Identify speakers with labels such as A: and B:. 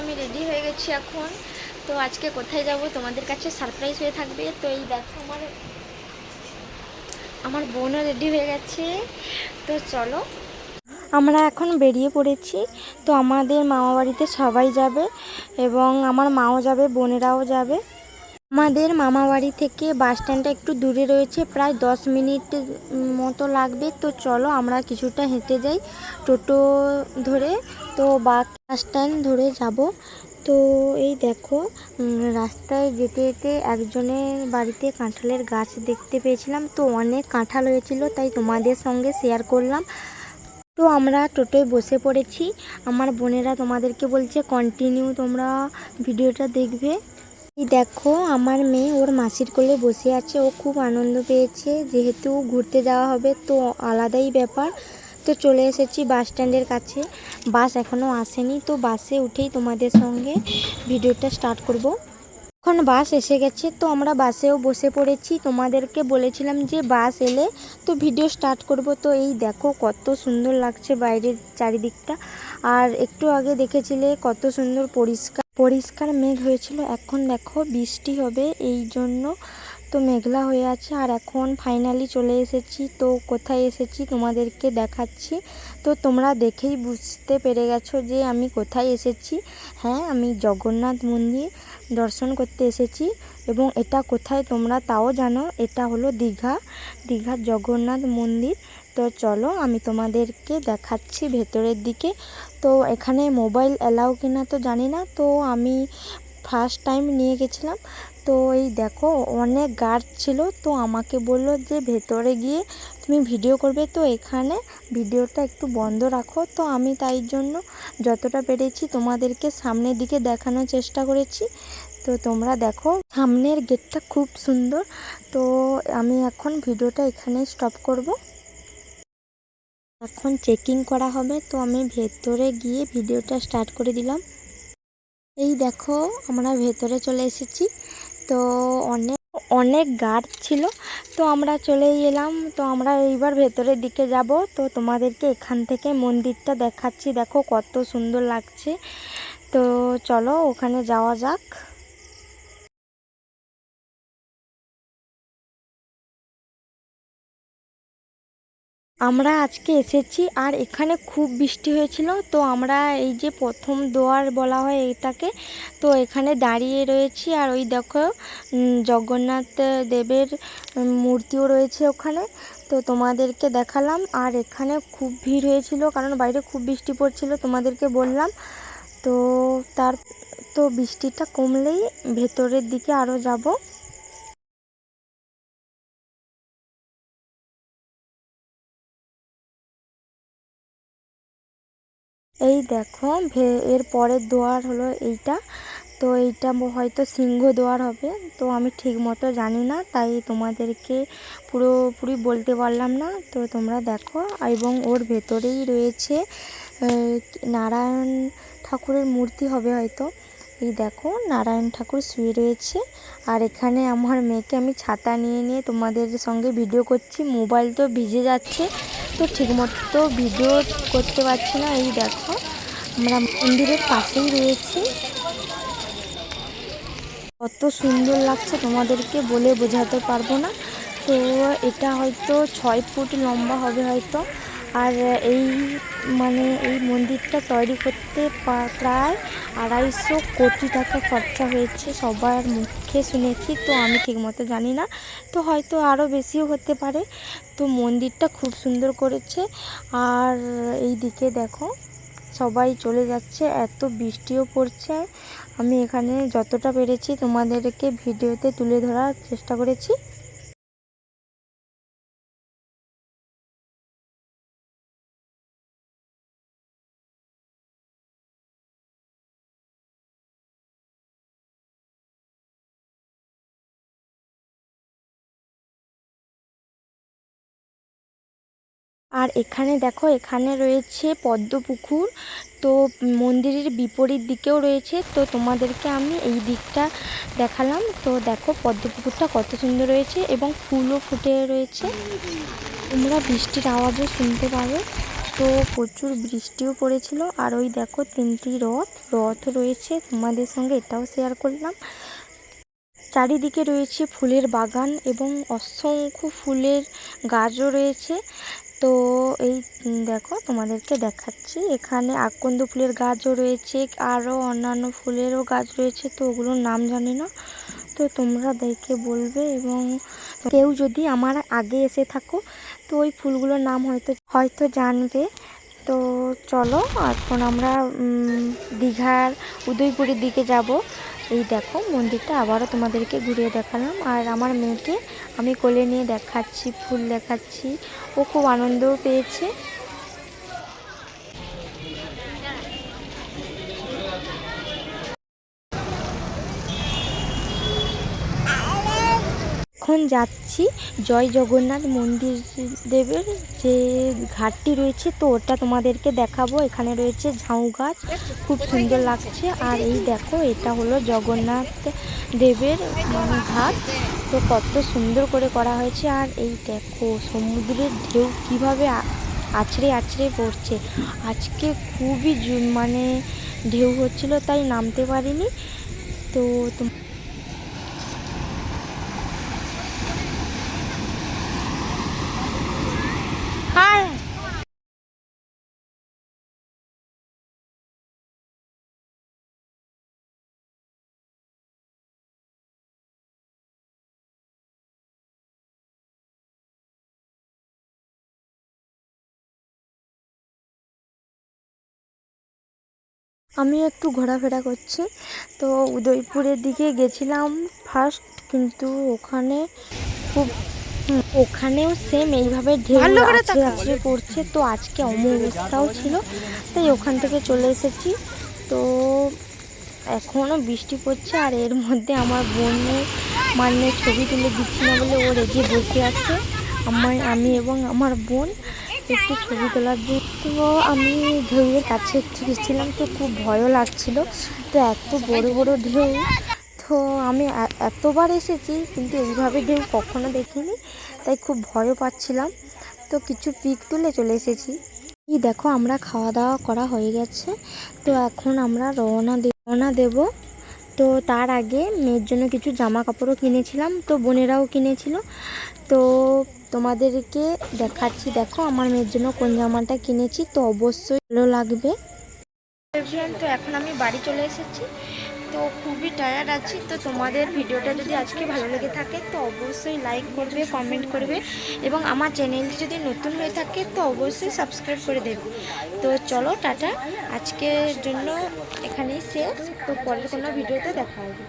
A: আমি রেডি হয়ে গেছি এখন। তো আজকে কোথায় যাব তোমাদের কাছে সারপ্রাইজ হয়ে থাকবে। তো এই দেখো আমার বোনও রেডি হয়ে গেছে। তো চলো আমরা এখন বেরিয়ে পড়েছি। তো আমাদের মামা বাড়িতে সবাই যাবে এবং আমার মাও যাবে, বোনেরাও যাবে। আমাদের মামা বাড়ি থেকে বাস স্ট্যান্ডটা একটু দূরে রয়েছে, প্রায় 10 মিনিট মতো লাগবে। তো চলো আমরা কিছুটা হেঁটে যাই টোটো ধরে। তো বাস স্ট্যান্ড ধরে যাব। তো এই দেখো রাস্তায় যেতে যেতে একজনের বাড়িতে কাঁঠালের গাছ দেখতে পেয়েছিলাম। তো অনেক কাঁঠাল হয়েছিল, তাই তোমাদের সঙ্গে শেয়ার করলাম। তো আমরা টোটোয় বসে পড়েছি। আমার বোনেরা তোমাদেরকে বলছে কন্টিনিউ তোমরা ভিডিওটা দেখবে। এই দেখো আমার মেয়ে ওর মাসির কোলে বসে আছে। ও খুব আনন্দ পেয়েছে, যেহেতু ঘুরতে যাওয়া হবে তো আলাদাই ব্যাপার। তো চলে এসেছি বাস স্ট্যান্ডের কাছে। বাস এখনও আসেনি, তো বাসে উঠেই তোমাদের সঙ্গে ভিডিওটা স্টার্ট করব। এখন বাস এসে গেছে, তো আমরা বাসেও বসে পড়েছি। তোমাদেরকে বলেছিলাম যে বাস এলে তো ভিডিও স্টার্ট করব। তো এই দেখো কত সুন্দর লাগছে বাইরের চারিদিকটা। আর একটু আগে দেখেছিলে কত সুন্দর পরিষ্কার পরিষ্কার মেঘ হয়েছিল। এখন দেখো বৃষ্টি হবে, এই জন্য তো মেঘলা হয়ে আছে। আর এখন ফাইনালি চলে এসেছি। তো কোথায় এসেছি তোমাদেরকে দেখাচ্ছি। তো তোমরা দেখেই বুঝতে পেরে গেছো যে আমি কোথায় এসেছি। হ্যাঁ, আমি জগন্নাথ মন্দির দর্শন করতে এসেছি। এবং এটা কোথায় তোমরা তাও জানো, এটা হলো দীঘার জগন্নাথ মন্দির। তো চলো আমি তোমাদেরকে দেখাচ্ছি ভেতরের দিকে। তো এখানে মোবাইল অ্যালাউ কিনা তো জানি না, তো আমি ফার্স্ট টাইম নিয়ে গেছিলাম। তো এই দেখো অনেক গার্ড ছিল, তো আমাকে বললো যে ভেতরে গিয়ে তুমি ভিডিও করবে, তো এখানে ভিডিওটা একটু বন্ধ রাখো। তো আমি তাই জন্য যতটা পেরেছি তোমাদেরকে সামনের দিকে দেখানোর চেষ্টা করেছি। তো তোমরা দেখো সামনের গেটটা খুব সুন্দর। তো আমি এখন ভিডিওটা এখানেই স্টপ করব। এখন চেকিং করা হবে, তো আমি ভেতরে গিয়ে ভিডিওটা স্টার্ট করে দিলাম। এই দেখো আমরা ভেতরে চলে এসেছি। তো অনেক অনেক গার্ড ছিল, তো আমরা চলেই এলাম। তো আমরা এইবার ভেতরের দিকে যাব। তো তোমাদেরকে এখান থেকে মন্দিরটা দেখাচ্ছি, দেখো কত সুন্দর লাগছে। তো চলো ওখানে যাওয়া যাক। আমরা আজকে এসেছি আর এখানে খুব বৃষ্টি হয়েছিল। তো আমরা এই যে প্রথম দুয়ার বলা হয় এটাকে, তো এখানে দাঁড়িয়ে রয়েছি। আর ওই দেখো জগন্নাথ দেবের মূর্তিও রয়েছে ওখানে। তো তোমাদেরকে দেখালাম। আর এখানে খুব ভিড় হয়েছিল, কারণ বাইরে খুব বৃষ্টি পড়ছিল, তোমাদেরকে বললাম। তো তার তো বৃষ্টিটা কমলেই ভেতরের দিকে আরও যাব। এই দেখো এর পরের দুয়ার হলো এইটা। তো এইটা হয়তো সিংহ দুয়ার হবে, তো আমি ঠিক মতো জানি না, তাই তোমাদেরকে পুরোপুরি বলতে পারলাম না। তো তোমরা দেখো, এবং ওর ভেতরেই রয়েছে নারায়ণ ঠাকুরের মূর্তি হবে হয়তো। এই দেখো নারায়ণ ঠাকুর শুয়ে রয়েছে। আর এখানে আমার মেয়েকে আমি ছাতা নিয়ে নিয়ে তোমাদের সঙ্গে ভিডিও করছি। মোবাইল তো ভিজে যাচ্ছে, তো ঠিকমতো ভিডিও করতে পারছি না। এই দেখো আমরা মন্দিরের পাশেই রয়েছি। কত সুন্দর লাগছে তোমাদেরকে বলে বোঝাতে পারবো না। তো এটা হয়তো 6 ফুট লম্বা হবে হয়তো। আর এই এই মন্দিরটা তৈরি করতে প্রায় 250 কোটি টাকা খরচা হয়েছে, সবার মুখে শুনেছি। তো আমি ঠিকমতো জানি না, তো হয়তো আরও বেশিও হতে পারে। তো মন্দিরটা খুব সুন্দর করেছে। আর এই দিকে দেখো সবাই চলে যাচ্ছে, এত বৃষ্টিও পড়ছে। আমি এখানে যতটা পেরেছি তোমাদেরকে ভিডিওতে তুলে ধরার চেষ্টা করেছি। আর এখানে দেখো এখানে রয়েছে পদ্মপুকুর। তো মন্দিরের বিপরীত দিকেও রয়েছে, তো তোমাদেরকে আমি এই দিকটা দেখালাম। তো দেখো পদ্মপুকুরটা কত সুন্দর রয়েছে এবং ফুলও ফুটে রয়েছে, তোমরা বৃষ্টির আওয়াজও শুনতে পাবে। তো প্রচুর বৃষ্টিও পড়েছিল। আর ওই দেখো 3টি রথ রয়েছে, তোমাদের সঙ্গে এটাও শেয়ার করলাম। চারিদিকে রয়েছে ফুলের বাগান এবং অসংখ্য ফুলের গাছও রয়েছে। তো এই দেখো তোমাদেরকে দেখাচ্ছি, এখানে আকন্দ ফুলের গাছও রয়েছে, আরও অন্যান্য ফুলেরও গাছ রয়েছে, তো ওগুলোর নাম জানি না, তো তোমরা দেখে বলবে। এবং কেউ যদি আমার আগে এসে থাকো তো ওই ফুলগুলোর নাম হয়তো জানবে। তো চলো এখন আমরা দীঘার উদয়পুরের দিকে যাব। এই দেখো মন্দিরটা আবারও তোমাদেরকে ঘুরিয়ে দেখালাম। আর আমার মেয়েকে আমি কোলে নিয়ে দেখাচ্ছি, ফুল দেখাচ্ছি, ও খুব আনন্দও পেয়েছে। এখন যাচ্ছি জয় জগন্নাথ মন্দির দেবের যে ঘাটটি রয়েছে, তো ওটা তোমাদেরকে দেখাবো। এখানে রয়েছে ঝাউ গাছ, খুব সুন্দর লাগছে। আর এই দেখো এটা হলো জগন্নাথ দেবের ঘাট, তো কত সুন্দর করে করা হয়েছে। আর এই দেখো সমুদ্রের ঢেউ কিভাবে আছড়ে আছড়ে পড়ছে। আজকে খুবই ঢেউ হচ্ছিল, তাই নামতে পারিনি। তো আমি একটু ঘোরাফেরা করছি। তো উদয়পুরের দিকে গেছিলাম ফার্স্ট, কিন্তু ওখানেও সেম এইভাবে ঢেউ আছড়ে আছড়ে পড়ছে। তো আজকে অমাবস্যাও ছিল, তাই ওখান থেকে চলে এসেছি। তো এখনও বৃষ্টি পড়ছে, আর এর মধ্যে আমার বোনের ছবি তুলে দিচ্ছি না বলে ও রেগে বসে আছে। আমি এবং আমার বোন একটু ছবি তোলার জন্য। তো আমি ঢেউয়ের কাছে একটু গেছিলাম, তো খুব ভয়ও লাগছিল। তো এত বড় বড় ঢেউ, তো আমি এতবার এসেছি কিন্তু এইভাবে ঢেউ কখনো দেখিনি, তাই খুব ভয়ও পাচ্ছিলাম। তো কিছু পিক তুলে চলে এসেছি। এই দেখো আমরা খাওয়া দাওয়া করা হয়ে গেছে, তো এখন আমরা রওনা দেব। তো তার আগে মেয়ের জন্য কিছু জামা কাপড়ও কিনেছিলাম, তো বোনেরাও কিনেছিল, তো তোমাদেরকে দেখাচ্ছি। দেখো আমার মেয়ের জন্য কোন জামাটা কিনেছি, তো অবশ্যই ভালো লাগবে। তো এখন আমি বাড়ি চলে এসেছি, তো খুবই টায়ার্ড আছি। তো তোমাদের ভিডিওটা যদি আজকে ভালো লেগে থাকে তো অবশ্যই লাইক করবে, কমেন্ট করবে, এবং আমার চ্যানেলটি যদি নতুন হয়ে থাকে তো অবশ্যই সাবস্ক্রাইব করে দেবে। তো চলো টাটা, আজকের জন্য এখানেই শেষ। তো পরের কোনো ভিডিওতে দেখা হবে।